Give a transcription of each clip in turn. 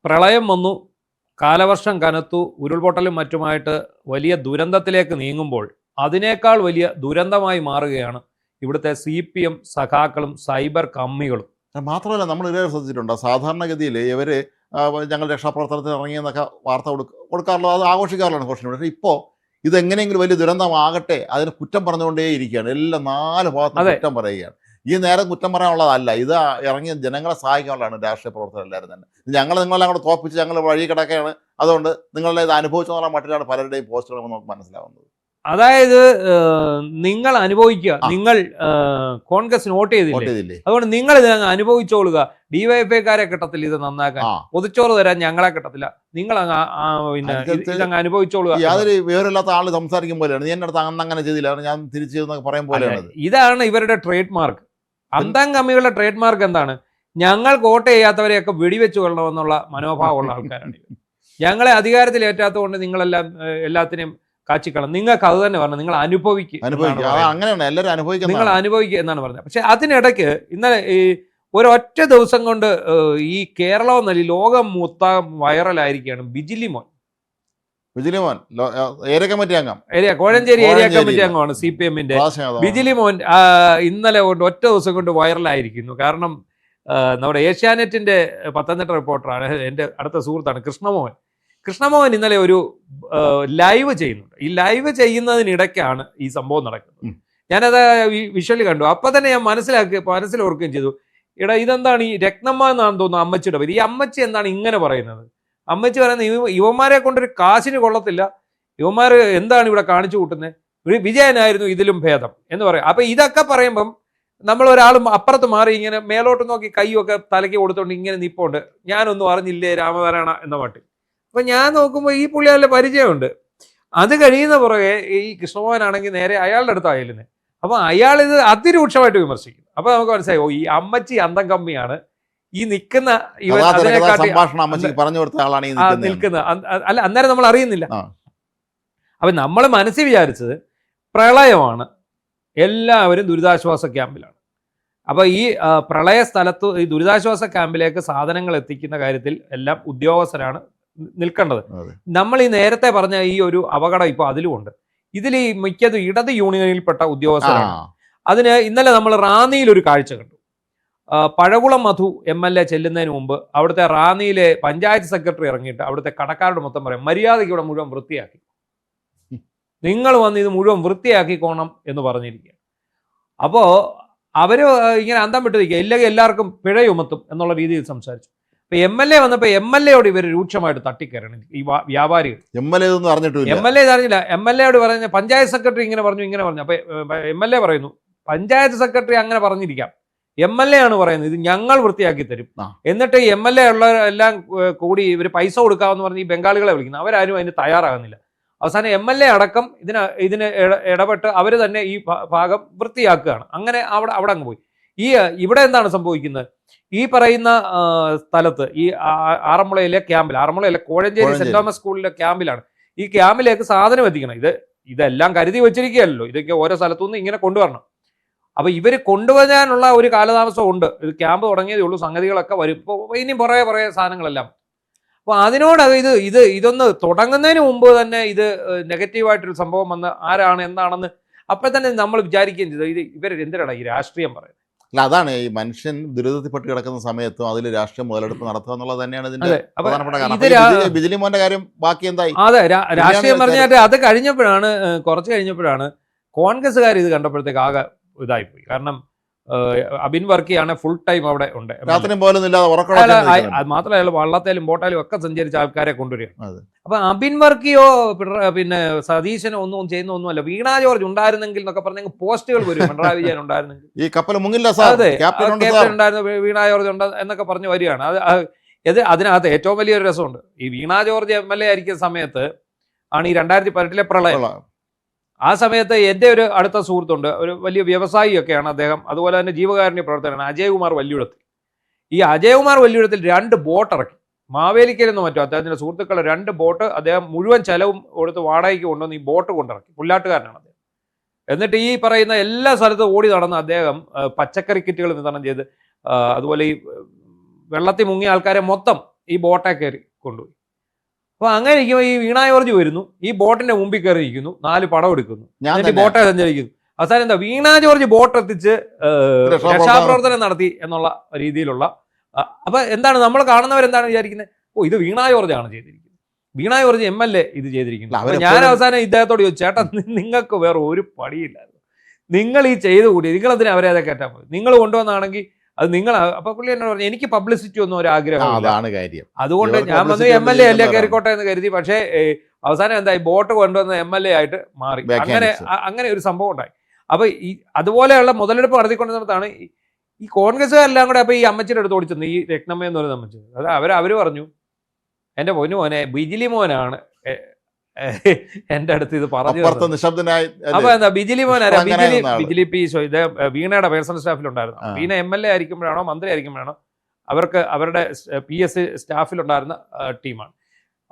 പ്രളയം വന്നു, കാലവർഷം കനത്തു, ഉരുൾപൊട്ടലും മറ്റുമായിട്ട് വലിയ ദുരന്തത്തിലേക്ക് നീങ്ങുമ്പോൾ അതിനേക്കാൾ വലിയ ദുരന്തമായി മാറുകയാണ് ഇവിടുത്തെ CPM സഖാക്കളും സൈബർ കമ്മികളും. മാത്രമല്ല, നമ്മൾ ഇതേ ശ്രദ്ധിച്ചിട്ടുണ്ട്, സാധാരണഗതിയിൽ ഇവർ ഞങ്ങൾ രക്ഷാപ്രവർത്തനത്തിന് ഇറങ്ങിയെന്നൊക്കെ വാർത്ത കൊടുക്കാറുള്ളത്, അത് ആഘോഷിക്കാറുള്ളതാണ് കുറച്ചും കൂടി. പക്ഷേ ഇപ്പോൾ ഇതെങ്ങനെയെങ്കിലും വലിയ ദുരന്തമാകട്ടെ അതിന് കുറ്റം പറഞ്ഞുകൊണ്ടേ ഇരിക്കുകയാണ്. എല്ലാം 4 ഭാഗത്തും കുറ്റം പറയുകയാണ്. ഈ നേരം കുറ്റം പറയാനുള്ളതല്ല, ഇത് ഇറങ്ങിയ ജനങ്ങളെ സഹായിക്കാനുള്ളതാണ് രാഷ്ട്രീയ പ്രവർത്തകർ എല്ലാവരും തന്നെ. നിങ്ങളെല്ലാം കൂടെ തോൽപ്പിച്ച് ഞങ്ങൾ വഴി കിടക്കുകയാണ്, അതുകൊണ്ട് നിങ്ങളുടെ ഇത് അനുഭവിച്ചെന്നുള്ള മട്ടിലാണ് പലരുടെയും പോസ്റ്റുകൾ നമുക്ക് മനസ്സിലാവുന്നത്. അതായത് നിങ്ങൾ അനുഭവിക്കുക, നിങ്ങൾ കോൺഗ്രസിന് വോട്ട് ചെയ്തില്ലേ, അതുകൊണ്ട് നിങ്ങൾ ഇത് അനുഭവിച്ചോളുക. DYFIക്കാരെ കിട്ടത്തില്ല ഇത് നന്നാക്കാൻ, പൊതിച്ചോറ് തരാൻ ഞങ്ങളെ കിട്ടത്തില്ല, നിങ്ങൾ പിന്നെ ഇതങ്ങ് അനുഭവിച്ചോളുക. യാതൊരു വിവരമില്ലാത്ത ആൾ സംസാരിക്കും പോലെയാണ്. നീ എൻ്റെ അടുത്ത് അങ്ങനെ ചെയ്തില്ല, ഞാൻ തിരിച്ചു ചെയ്തെന്നൊക്കെ പറയും പോലെയാണ്. ഇതാണ് ഇവരുടെ ട്രേഡ് മാർക്ക്. അന്തം കമ്മികളുടെ ട്രേഡ് മാർക്ക് എന്താണ്? ഞങ്ങൾ വോട്ട് ചെയ്യാത്തവരെയൊക്കെ വെടിവെച്ച് കൊള്ളണമെന്നുള്ള മനോഭാവമുള്ള ആൾക്കാരാണ്. ഞങ്ങളെ അധികാരത്തിലേറ്റാത്തതുകൊണ്ട് നിങ്ങളെല്ലാം എല്ലാത്തിനെയും കാച്ചിക്കണം. നിങ്ങൾക്ക് അത് തന്നെ പറഞ്ഞു, നിങ്ങൾ അനുഭവിക്കുക, നിങ്ങൾ അനുഭവിക്കുക എന്നാണ് പറഞ്ഞത്. പക്ഷെ അതിനിടയ്ക്ക് ഇന്നലെ ഈ ഒരൊറ്റ ദിവസം കൊണ്ട് ഈ കേരളം എന്നല്ല ലോകം മൊത്തം വൈറലായിരിക്കുകയാണ് ബിജിലിമോൻ. കോഴഞ്ചേരി ഏരിയ കമ്മിറ്റി അംഗമാണ് CPMന്റെ ബിജിലിമോൻ. ഇന്നലെ കൊണ്ട് ഒറ്റ ദിവസം കൊണ്ട് വൈറലായിരിക്കുന്നു. കാരണം നമ്മുടെ ഏഷ്യാനെറ്റിന്റെ പത്തനംതിട്ട റിപ്പോർട്ടറാണ്, എൻ്റെ അടുത്ത സുഹൃത്താണ് കൃഷ്ണമോഹൻ ഇന്നലെ ഒരു ലൈവ് ചെയ്യുന്നുണ്ട്. ഈ ലൈവ് ചെയ്യുന്നതിനിടയ്ക്കാണ് ഈ സംഭവം നടക്കുന്നത്. ഞാനത് വിഷ്വലി കണ്ടു. അപ്പം തന്നെ ഞാൻ മനസ്സിലോർക്കുകയും ചെയ്തു, എടാ ഇതെന്താണ് ഈ രത്നമ്മ എന്നാണ് തോന്നുന്നു അമ്മച്ചിയുടെ പേര്. ഈ അമ്മച്ചി എന്താണ് ഇങ്ങനെ പറയുന്നത്? അമ്മച്ചി പറയുന്നത് യുവന്മാരെ കൊണ്ടൊരു കാശിന് കൊള്ളത്തില്ല, യുവന്മാർ എന്താണ് ഇവിടെ കാണിച്ചു കൂട്ടുന്നത്, വിജയനായിരുന്നു ഇതിലും ഭേദം എന്ന് പറയും. അപ്പം ഇതൊക്കെ പറയുമ്പം നമ്മൾ ഒരാളും അപ്പുറത്ത് മാറി ഇങ്ങനെ മേലോട്ട് നോക്കി കൈയൊക്കെ തലയ്ക്ക് കൊടുത്തോണ്ട് ഇങ്ങനെ നിപ്പുണ്ട്, ഞാനൊന്നും അറിഞ്ഞില്ലേ രാമനാരായണ എന്ന പാട്ട്. അപ്പം ഞാൻ നോക്കുമ്പോൾ ഈ പുള്ളിയാളുടെ പരിചയമുണ്ട്. അത് കഴിയുന്ന പുറകെ ഈ കൃഷ്ണമോഹനാണെങ്കിൽ നേരെ അയാളുടെ അടുത്തായാലും അപ്പം അയാൾ ഇത് അതിരൂക്ഷമായിട്ട് വിമർശിക്കും. അപ്പോൾ നമുക്ക് മനസ്സിലായി, ഈ അമ്മച്ചി അന്തം കമ്മിയാണ്, ഈ നിൽക്കുന്ന നിൽക്കുന്ന അല്ല, അന്നേരം നമ്മൾ അറിയുന്നില്ല. അപ്പം നമ്മൾ മനസ്സിൽ വിചാരിച്ചത് പ്രളയമാണ്, എല്ലാവരും ദുരിതാശ്വാസ ക്യാമ്പിലാണ്. അപ്പോൾ ഈ പ്രളയ സ്ഥലത്ത് ഈ ദുരിതാശ്വാസ ക്യാമ്പിലേക്ക് സാധനങ്ങൾ എത്തിക്കുന്ന കാര്യത്തിൽ എല്ലാം ഉദ്യോഗസ്ഥരാണ് നിൽക്കേണ്ടത്. നമ്മൾ ഈ നേരത്തെ പറഞ്ഞ ഈ ഒരു അപകടം ഇപ്പോൾ അതിലുമുണ്ട്. ഇതിൽ ഈ മിക്കതും ഇടത് യൂണിയനിൽപ്പെട്ട ഉദ്യോഗസ്ഥരാണ്. അതിന് ഇന്നലെ നമ്മൾ റാന്നിയിൽ ഒരു കാഴ്ച കണ്ടു. പഴകുളം മധു MLA ചെല്ലുന്നതിന് മുമ്പ് അവിടുത്തെ റാന്നിയിലെ പഞ്ചായത്ത് സെക്രട്ടറി ഇറങ്ങിയിട്ട് അവിടുത്തെ കടക്കാരോട് മൊത്തം പറയും, മര്യാദയ്ക്ക് ഇവിടെ മുഴുവൻ വൃത്തിയാക്കി, നിങ്ങൾ വന്ന് ഇത് മുഴുവൻ വൃത്തിയാക്കിക്കോണം എന്ന് പറഞ്ഞിരിക്കുക. അപ്പോൾ അവർ ഇങ്ങനെ അന്തം വിട്ട് നിൽക്കുക, ഇല്ലെങ്കിൽ എല്ലാവർക്കും പിഴ ചുമത്തും എന്നുള്ള രീതിയിൽ സംസാരിച്ചു. ഇപ്പൊ MLA വന്നപ്പോൾ MLAയോട് ഇവർ രൂക്ഷമായിട്ട് തട്ടിക്കയറണം ഈ വ്യാപാരികൾ. MLA അറിഞ്ഞില്ല. MLAയോട് പറഞ്ഞ പഞ്ചായത്ത് സെക്രട്ടറി ഇങ്ങനെ പറഞ്ഞു. അപ്പൊ MLA പറയുന്നു, പഞ്ചായത്ത് സെക്രട്ടറി അങ്ങനെ പറഞ്ഞിരിക്കാം, MLA ആണ് പറയുന്നത് ഇത് ഞങ്ങൾ വൃത്തിയാക്കി തരും. എന്നിട്ട് MLA ഉള്ളവരെല്ലാം കൂടി ഇവർ പൈസ കൊടുക്കാമെന്ന് പറഞ്ഞ് ഈ ബംഗാളികളെ വിളിക്കുന്നു. അവരാരും അതിന് തയ്യാറാകുന്നില്ല. അവസാനം MLA അടക്കം ഇതിന് ഇടപെട്ട് അവർ തന്നെ ഈ ഭാഗം വൃത്തിയാക്കുകയാണ്. അങ്ങനെ അവിടെ അങ്ങ് പോയി. ഇവിടെ എന്താണ് സംഭവിക്കുന്നത്? ഈ പറയുന്ന സ്ഥലത്ത് ഈ ആറന്മുളയിലെ ക്യാമ്പിൽ, ആറന്മുളയിലെ കോഴഞ്ചേരി സെന്റ് തോമസ് സ്കൂളിലെ ക്യാമ്പിലാണ്. ഈ ക്യാമ്പിലേക്ക് സാധനം എത്തിക്കണം. ഇതെല്ലാം കരുതി വെച്ചിരിക്കുകയല്ലോ, ഇതൊക്കെ ഓരോ സ്ഥലത്തുനിന്ന് ഇങ്ങനെ കൊണ്ടുവരണം. അപ്പൊ ഇവർ കൊണ്ടുവരാനുള്ള ഒരു കാലതാമസം ഉണ്ട്. ഇത് ക്യാമ്പ് തുടങ്ങിയതേ ഉള്ളൂ, സംഗതികളൊക്കെ വരും. ഇപ്പോൾ ഇനിയും പുറകെ സാധനങ്ങളെല്ലാം. അപ്പോൾ അതിനോട് ഇതൊന്ന് തുടങ്ങുന്നതിന് മുമ്പ് തന്നെ ഇത് നെഗറ്റീവായിട്ടൊരു സംഭവം വന്ന് ആരാണ് എന്താണെന്ന് അപ്പോൾ തന്നെ നമ്മൾ വിചാരിക്കുകയും ചെയ്തു, ഇവർ എന്തിനാണ് ഈ രാഷ്ട്രീയം പറയുന്നത്? അല്ല, അതാണ് ഈ മനുഷ്യൻ ദുരിതത്തിൽപ്പെട്ട് കിടക്കുന്ന സമയത്തും അതിൽ രാഷ്ട്രീയ മുതലെടുപ്പ് നടത്തുക എന്നുള്ളത് തന്നെയാണ് ഇതിന്റെ പ്രധാനപ്പെട്ട കാരണം. ബിജിലിമോന്റെ കാര്യം ബാക്കി എന്തായി? അതെ, രാഷ്ട്രീയം പറഞ്ഞാൽ അത് കഴിഞ്ഞപ്പോഴാണ്, കുറച്ച് കഴിഞ്ഞപ്പോഴാണ് കോൺഗ്രസ്സുകാർ ഇത് കണ്ടപ്പോഴത്തേക്ക് ആകെ ഇതായിപ്പോയി. കാരണം അബിൻ വർക്കിയാണ് ഫുൾ ടൈം അവിടെ ഉണ്ട്. മാത്രമല്ല വള്ളത്തേലും ബോട്ടാലും ഒക്കെ സഞ്ചരിച്ച ആൾക്കാരെ കൊണ്ടുവരികയാണ്. അപ്പൊ അബിൻ വർക്കിയോ പിന്നെ സതീശനോ ഒന്നും ചെയ്യുന്ന ഒന്നുമല്ല. വീണ ജോർജ് ഉണ്ടായിരുന്നെങ്കിൽ എന്നൊക്കെ പറഞ്ഞ പോസ്റ്റുകൾ വരും. പിണറായി വിജയൻ ഉണ്ടായിരുന്നെങ്കിൽ, ഈ കപ്പൽ മുങ്ങില്ല, അതെ ക്യാപ്റ്റൻ ഉണ്ടായിരുന്നു, വീണ ജോർജ് ഉണ്ട് എന്നൊക്കെ പറഞ്ഞ് വരികയാണ്. അതിനകത്ത് ഏറ്റവും വലിയൊരു രസമുണ്ട്. ഈ വീണ ജോർജ് MLA ആയിരിക്കുന്ന സമയത്ത് ആണ് ഈ 2018 പ്രളയം. ആ സമയത്ത് എൻ്റെ ഒരു അടുത്ത സുഹൃത്തുണ്ട്, ഒരു വലിയ വ്യവസായിയൊക്കെയാണ് അദ്ദേഹം, അതുപോലെ തന്നെ ജീവകാരുണ്യ പ്രവർത്തകനാണ്, അജയകുമാർ വല്യുടത്തിൽ. ഈ അജയകുമാർ വല്യുടത്തിൽ 2 ബോട്ട് ഇറക്കി, മാവേലിക്കൽ നിന്ന് മറ്റോ അദ്ദേഹത്തിൻ്റെ സുഹൃത്തുക്കളുടെ 2 ബോട്ട് അദ്ദേഹം മുഴുവൻ ചെലവും കൊടുത്ത് വാടകയ്ക്ക് കൊണ്ടുവന്ന് ഈ ബോട്ട് കൊണ്ടിറക്കി. പുല്ലാട്ടുകാരനാണ് അദ്ദേഹം. എന്നിട്ട് ഈ പറയുന്ന എല്ലാ സ്ഥലത്തും ഓടി നടന്ന് അദ്ദേഹം പച്ചക്കറി കിറ്റുകൾ വിതരണം ചെയ്ത്, അതുപോലെ ഈ വെള്ളത്തിൽ മുങ്ങിയ ആൾക്കാരെ മൊത്തം ഈ ബോട്ടെ കയറി കൊണ്ടുപോയി. അപ്പോൾ അങ്ങനെ ഇരിക്കുമ്പോൾ ഈ വീണ ജോർജ് വരുന്നു, ഈ ബോട്ടിന്റെ മുമ്പിൽ കയറി ഇരിക്കുന്നു, 4 പടം എടുക്കുന്നു, എന്നിട്ട് ബോട്ടെ സഞ്ചരിക്കുന്നു. അവസാനം എന്താ, വീണ ജോർജ് ബോട്ട് എത്തിച്ച് രക്ഷാപ്രവർത്തനം നടത്തി എന്നുള്ള രീതിയിലുള്ള. അപ്പൊ എന്താണ് നമ്മൾ കാണുന്നവരെന്താണ് വിചാരിക്കുന്നത്, ഓ ഇത് വീണ ജോർജ് ആണ് ചെയ്തിരിക്കുന്നത്, വീണ ജോർജ് MLA ഇത് ചെയ്തിരിക്കുന്നു. അപ്പൊ ഞാൻ അവസാനം ഇദ്ദേഹത്തോട് ചോദിച്ചു, ചേട്ടാ നിങ്ങൾക്ക് വേറെ ഒരു പണിയില്ലായിരുന്നു, നിങ്ങൾ ഈ ചെയ്തു കൂടി, നിങ്ങളതിന് അവരെ അതെ കയറ്റാൻ പോയി, നിങ്ങൾ കൊണ്ടുവന്നാണെങ്കിൽ അത് നിങ്ങൾ. അപ്പൊ പുള്ളി എന്നോട് പറഞ്ഞു, എനിക്ക് പബ്ലിസിറ്റി ഒന്നും ഒരു ആഗ്രഹമാണ് കാര്യം, അതുകൊണ്ട് ഞാൻ വന്ന് MLA അല്ലേ കയറിക്കോട്ടെ എന്ന് കരുതി. പക്ഷേ അവസാനം എന്തായി, ബോട്ട് കൊണ്ടുവന്ന് MLA ആയിട്ട് മാറി. അങ്ങനെ ഒരു സംഭവം ഉണ്ടായി. അപ്പൊ ഈ അതുപോലെയുള്ള മുതലെടുപ്പ് നടത്തിക്കൊണ്ടിരുന്നതാണ് ഈ കോൺഗ്രസ്സുകാരെല്ലാം കൂടെ. അപ്പൊ ഈ അമ്മച്ചിയുടെ അടുത്ത് ഓടിച്ചെന്ന്, ഈ രത്നമ്മ എന്ന് പറയുന്ന അമ്മച്ചി, അത് അവര് പറഞ്ഞു, എന്റെ പൊന്നു മോനെ ബിജിലി മോനാണ് എന്റെ അടുത്ത് ഇത് പറഞ്ഞു. അപ്പൊ എന്താ ബിജിലി മോനാരാ, ബിജിലി പി ഇത് വീണയുടെ പേഴ്സണൽ സ്റ്റാഫിലുണ്ടായിരുന്നു. വീണ MLA ആയിരിക്കുമ്പോഴാണോ മന്ത്രി ആയിരിക്കുമ്പോഴാണോ അവർക്ക് അവരുടെ PS സ്റ്റാഫിലുണ്ടായിരുന്ന ടീമാണ്.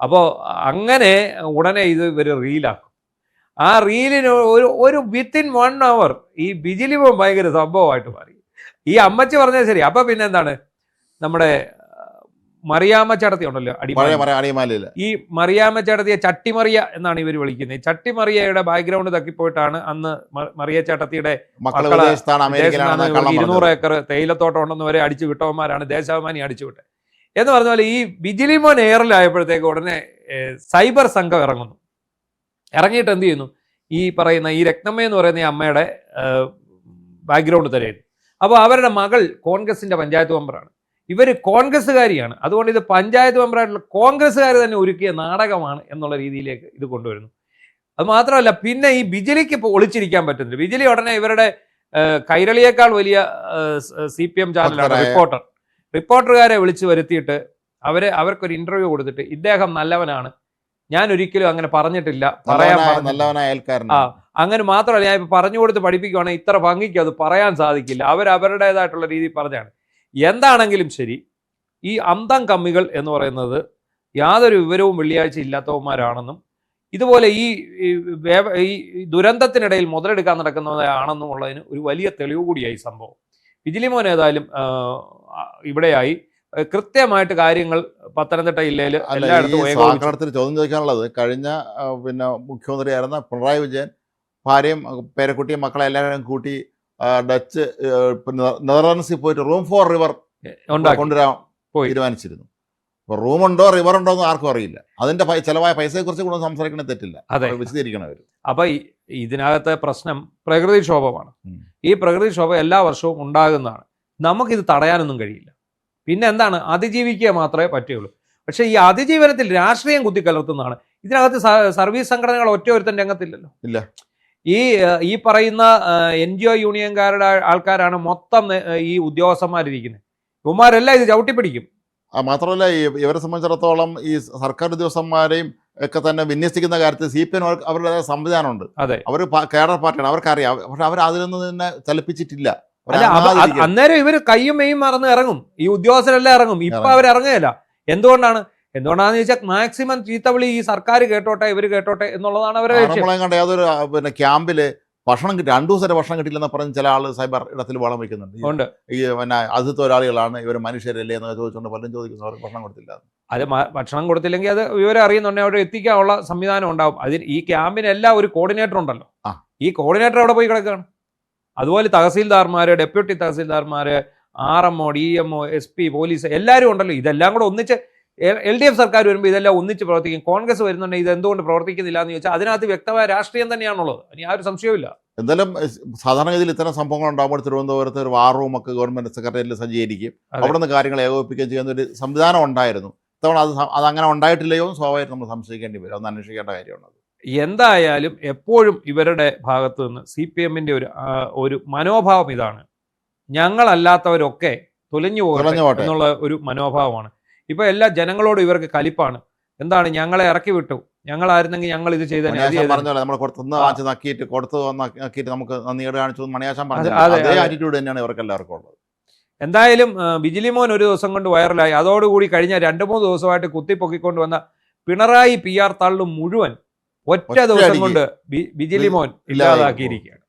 അപ്പോൾ അങ്ങനെ ഉടനെ ഇത് ഇവർ റീലാക്കും. ആ റീലിന് ഒരു വിത്തിൻ 1 hour ഈ ബിജിലി മോൻ ഭയങ്കര സംഭവമായിട്ട് മാറി. ഈ അമ്മച്ചി പറഞ്ഞത് ശരി. അപ്പൊ പിന്നെ എന്താണ്, നമ്മുടെ മറിയാമ്മ ചേട്ടത്തി ഉണ്ടല്ലോ അടിമാലിയിൽ, ഈ മറിയാമ്മ ചേട്ടത്തിയെ ചട്ടിമറിയ എന്നാണ് ഇവർ വിളിക്കുന്നത്. ചട്ടിമറിയയുടെ ബാക്ക്ഗ്രൗണ്ട് തക്കിപ്പോയിട്ടാണ് അന്ന് മറിയ ചേട്ടത്തിയുടെ 200 ഏക്കർ തേയിലത്തോട്ടം ഉണ്ടെന്ന് വരെ അടിച്ചു വിട്ടവന്മാരാണ് ദേശാഭിമാനി അടിച്ചു വിട്ടത് എന്ന് പറഞ്ഞ പോലെ. ഈ ബിജിലി മോൻ എയറിലായപ്പോഴത്തേക്ക് ഉടനെ സൈബർ സംഘം ഇറങ്ങുന്നു. ഇറങ്ങിയിട്ട് എന്ത് ചെയ്യുന്നു, ഈ പറയുന്ന ഈ രത്നമ്മ എന്ന് പറയുന്ന ഈ അമ്മയുടെ ബാക്ക്ഗ്രൗണ്ട് തരുന്നു. അപ്പോൾ അവരുടെ മകൾ കോൺഗ്രസിന്റെ പഞ്ചായത്ത് മെമ്പറാണ്, ഇവർ കോൺഗ്രസ്സുകാരിയാണ്. അതുകൊണ്ട് ഇത് പഞ്ചായത്ത് മെമ്പറായിട്ടുള്ള കോൺഗ്രസ്സുകാർ തന്നെ ഒരുക്കിയ നാടകമാണ് എന്നുള്ള രീതിയിലേക്ക് ഇത് കൊണ്ടുവരുന്നു. അത് മാത്രമല്ല, പിന്നെ ഈ ബിജിലിക്ക് ഇപ്പോൾ ഒളിച്ചിരിക്കാൻ പറ്റുന്നില്ല. ബിജിലി ഉടനെ ഇവരുടെ കൈരളിയേക്കാൾ വലിയ CPM ചാനലാണ് റിപ്പോർട്ടറുകാരെ വിളിച്ച് വരുത്തിയിട്ട് അവർക്കൊരു ഇന്റർവ്യൂ കൊടുത്തിട്ട്, ഇദ്ദേഹം നല്ലവനാണ്, ഞാൻ ഒരിക്കലും അങ്ങനെ പറഞ്ഞിട്ടില്ല, അങ്ങനെ മാത്രമല്ല, ഞാൻ ഇപ്പൊ പറഞ്ഞു കൊടുത്ത് പഠിപ്പിക്കുവാണെങ്കിൽ ഇത്ര ഭംഗിക്ക് അത് പറയാൻ സാധിക്കില്ല, അവരുടേതായിട്ടുള്ള രീതിയിൽ പറഞ്ഞാണ്. എന്താണെങ്കിലും ശരി, ഈ അന്തം കമ്മികൾ എന്ന് പറയുന്നത് യാതൊരു വിവരവും വെള്ളിയാഴ്ച ഇല്ലാത്തവന്മാരാണെന്നും ഇതുപോലെ ഈ ദുരന്തത്തിനിടയിൽ മുതലെടുക്കാൻ നടക്കുന്നതാണെന്നും ഉള്ളതിന് ഒരു വലിയ തെളിവ് കൂടിയായി സംഭവം. ബിജിലി മോൻ ഏതായാലും ഇവിടെയായി കൃത്യമായിട്ട് കാര്യങ്ങൾ പത്തനംതിട്ട ജില്ലയിൽ എല്ലായിടത്തും ചോദ്യം ചോദിക്കാനുള്ളത്, കഴിഞ്ഞ മുഖ്യമന്ത്രിയായിരുന്ന പിണറായി വിജയൻ ഭാര്യയും പേരക്കുട്ടിയും മക്കളെ എല്ലാവരും കൂട്ടി ഡച്ച് നെതർലാൻഡ്സിൽ പോയിട്ട് റൂം ഫോർ റിവർ കൊണ്ടുവരാൻ തീരുമാനിച്ചിരുന്നു. അപ്പോൾ റൂമുണ്ടോ റിവർ ഉണ്ടോ എന്ന് ആർക്കും അറിയില്ല. അതിന്റെ ചെലവായ പൈസയെക്കുറിച്ച് കൂടെ സംസാരിക്കണേ തെറ്റില്ല, വിശദീകരിക്കണം അവർ. അപ്പൊ ഇതിനകത്തെ പ്രശ്നം പ്രകൃതിക്ഷോഭമാണ്. ഈ പ്രകൃതിക്ഷോഭം എല്ലാ വർഷവും ഉണ്ടാകുന്നതാണ്. നമുക്കിത് തടയാനൊന്നും കഴിയില്ല. പിന്നെ എന്താണ്, അതിജീവിക്കുക മാത്രമേ പറ്റുകയുള്ളൂ. പക്ഷേ ഈ അതിജീവനത്തിൽ രാഷ്ട്രീയം കുത്തിക്കലർത്തുന്നതാണ്. ഇതിനകത്ത് സർവീസ് സംഘടനകൾ ഒറ്റ ഒരുത്തൻ രംഗത്തില്ലല്ലോ. ഇല്ല. ഈ പറയുന്ന NGO യൂണിയൻകാരുടെ ആൾക്കാരാണ് മൊത്തം ഈ ഉദ്യോഗസ്ഥന്മാരിരിക്കുന്നത്. ഇവന്മാരെല്ലാം ഇത് ചവിട്ടിപ്പിടിക്കും. മാത്രമല്ല, ഇവരെ സംബന്ധിച്ചിടത്തോളം ഈ സർക്കാർ ഉദ്യോഗസ്ഥന്മാരെയും ഒക്കെ തന്നെ വിന്യസിക്കുന്ന കാര്യത്തിൽ CPM അവരുടെ സംവിധാനമുണ്ട്. അവർ കേഡർ പാർട്ടിയാണ്, അവർക്കറിയാം. പക്ഷെ അവർ അതിലൊന്നും തന്നെ ചലിപ്പിച്ചിട്ടില്ല. അന്നേരം ഇവർ കയ്യും മെയ്യും മറന്ന് ഇറങ്ങും, ഈ ഉദ്യോഗസ്ഥരെല്ലാം ഇറങ്ങും. ഇപ്പൊ അവർ ഇറങ്ങുകയില്ല. എന്തുകൊണ്ടാണെന്ന് ചോദിച്ചാൽ മാക്സിമം ചീത്തവിളി ഈ സർക്കാർ കേട്ടോട്ടെ, ഇവർ കേട്ടോട്ടെ എന്നുള്ളതാണ് അവരെ കണ്ട. യാതൊരു ക്യാമ്പില് ഭക്ഷണം കിട്ടി 2 ദിവസം ഭക്ഷണം കിട്ടില്ലെന്ന് പറഞ്ഞ് ചില ആൾ സൈബർ ഇടത്തിൽ വളം വയ്ക്കുന്നുണ്ട്. ഈ അതിഥിത്തൊഴിലാളികളാണ് ഇവർ, മനുഷ്യരല്ലേ എന്ന് ചോദിച്ചുകൊണ്ട് പലരും ചോദിക്കുന്നു, അവർക്ക് ഭക്ഷണം കൊടുത്തില്ല. അത് ഭക്ഷണം കൊടുത്തില്ലെങ്കിൽ അത് വിവരം അറിയുന്നുണ്ടെങ്കിൽ അവിടെ എത്തിക്കാനുള്ള സംവിധാനം ഉണ്ടാവും. അതിന് ഈ ക്യാമ്പിനെല്ലാം ഒരു കോർഡിനേറ്റർ ഉണ്ടല്ലോ. ഈ കോർഡിനേറ്റർ അവിടെ പോയി കിടക്കുകയാണ്. അതുപോലെ തഹസീൽദാർമാര്, ഡെപ്യൂട്ടി തഹസീൽദാർമാര്, RMO, DMO, SP, പോലീസ് എല്ലാവരും ഉണ്ടല്ലോ. ഇതെല്ലാം കൂടെ ഒന്നിച്ച് LDF സർക്കാർ വരുമ്പോൾ ഇതെല്ലാം ഒന്നിച്ച് പ്രവർത്തിക്കും. കോൺഗ്രസ് വരുന്നുണ്ടെങ്കിൽ ഇത് എന്തുകൊണ്ട് പ്രവർത്തിക്കുന്നില്ല എന്ന് ചോദിച്ചാൽ അതിനകത്ത് വ്യക്തമായ രാഷ്ട്രീയം തന്നെയാണുള്ളത്. ഇനി ആ ഒരു സംശയമില്ല. എന്തായാലും സാധാരണഗതിയിൽ ഇത്തരം സംഭവങ്ങൾ ഉണ്ടാകുമ്പോൾ തിരുവനന്തപുരത്ത് ഒരു വാർ റൂമൊക്കെ ഗവൺമെന്റ് സെക്രട്ടേറിയറ്റിൽ സജ്ജീകരിക്കും, അവിടെ നിന്ന് കാര്യങ്ങൾ ഏകോപിപ്പിക്കുകയും ചെയ്യുന്ന ഒരു സംവിധാനം ഉണ്ടായിരുന്നു. ഇത്തവണ അത് അങ്ങനെ ഉണ്ടായിട്ടില്ലയോ എന്ന് സ്വാഭാവികമായിട്ട് നമ്മൾ സംശയിക്കേണ്ടി വരും. ഒന്ന് അന്വേഷിക്കേണ്ട കാര്യമാണ്. എന്തായാലും എപ്പോഴും ഇവരുടെ ഭാഗത്ത് നിന്ന് CPMന്റെ ഒരു മനോഭാവം ഇതാണ്, ഞങ്ങളല്ലാത്തവരൊക്കെ തൊലഞ്ഞു പോകട്ടെ എന്നുള്ള ഒരു മനോഭാവമാണ്. ഇപ്പൊ എല്ലാ ജനങ്ങളോടും ഇവർക്ക് കലിപ്പാണ്. എന്താണ്, ഞങ്ങളെ ഇറക്കി വിട്ടു, ഞങ്ങളായിരുന്നെങ്കിൽ ഞങ്ങൾ ഇത് ചെയ്ത നമ്മൾ കൊടുത്ത് നമുക്ക് നന്ദിയോട് കാണിച്ചു മണിയാശാൻ പറഞ്ഞു. അതേ ആറ്റിറ്റ്യൂഡ് തന്നെയാണ് ഇവർക്ക് എല്ലാവർക്കും ഉള്ളത്. എന്തായാലും ബിജിലി മോൻ ഒരു ദിവസം കൊണ്ട് വൈറലായി. അതോടുകൂടി കഴിഞ്ഞ 2-3 ദിവസമായിട്ട് കുത്തിപ്പൊക്കിക്കൊണ്ട് വന്ന പിണറായി PR തള്ളു മുഴുവൻ ഒറ്റ ദിവസം കൊണ്ട് ബിജിലി മോൻ ഇല്ലാതാക്കിയിരിക്കുകയാണ്.